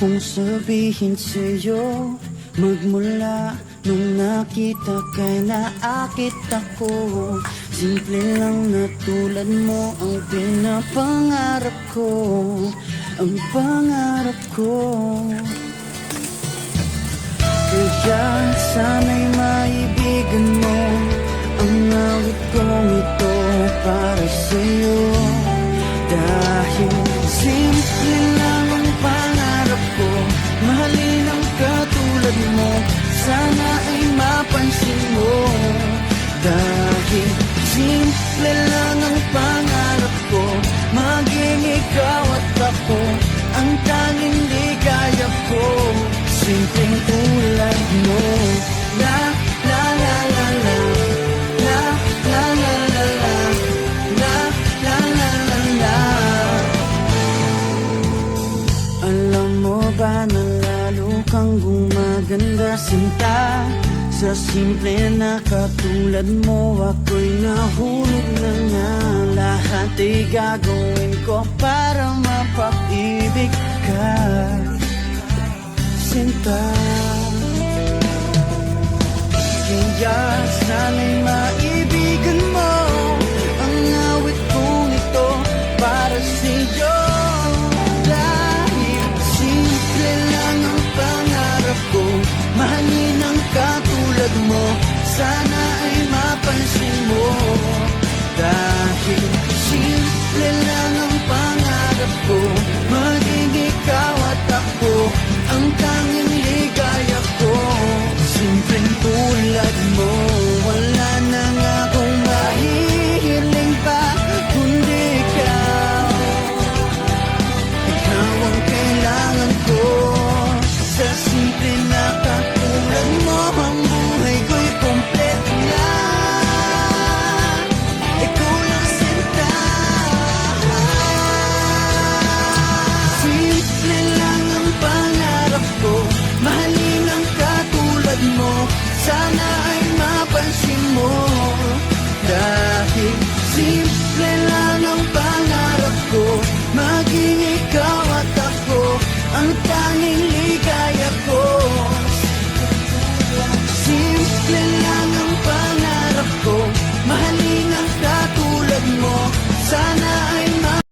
kong sabihin sa'yo, magmula nung nakita kay naakit ako. Simple lang na tulad mo ang pinapangarap ko, ang pangarap ko. Kaya sana'y maibigan mo ang awit kong ito para sa'yo. Dahil simple lang ang pangarap ko, mahalin ang katulad mo, sana ay mapansin mo. Dahil simple lang ang pangarap ko, maging ikaw at ako ang tanging ligaya ko. Simpleng tulad mo. La la la la la, la la la la la, la la la la la. Alam mo ba na lalo kang gumaganda, sinta, sa simple na katulad mo. Ako'y nahulog na nga, lahat ay gagawin ko para mapag-ibig ka, sinta. Kaya sana'y maibigan mo ang awit kong ito para sa'yo. Dahil simple lang ang pangarap ko, mahalin ang katulad mo, sana ay mapansin mo. Dahil simple lang ang pangarap ko, maging ikaw at ako ang tanging ligaya ko. Simpleng tulad mo, wala na nga akong mahihiling pa kundi ikaw. Ikaw ang kailangan ko, sa simple na katulad mo ang buhay ko'y kompleto na. Ikaw lang sinta. Simple lang ang pangarap ko, mahalin ang katulad mo, sana ay mapansin mo. Dahil simple lang ang pangarap ko, maging ikaw at ako ang tanging ligaya ko. Simple lang ang pangarap ko, mahalin ang katulad mo, sana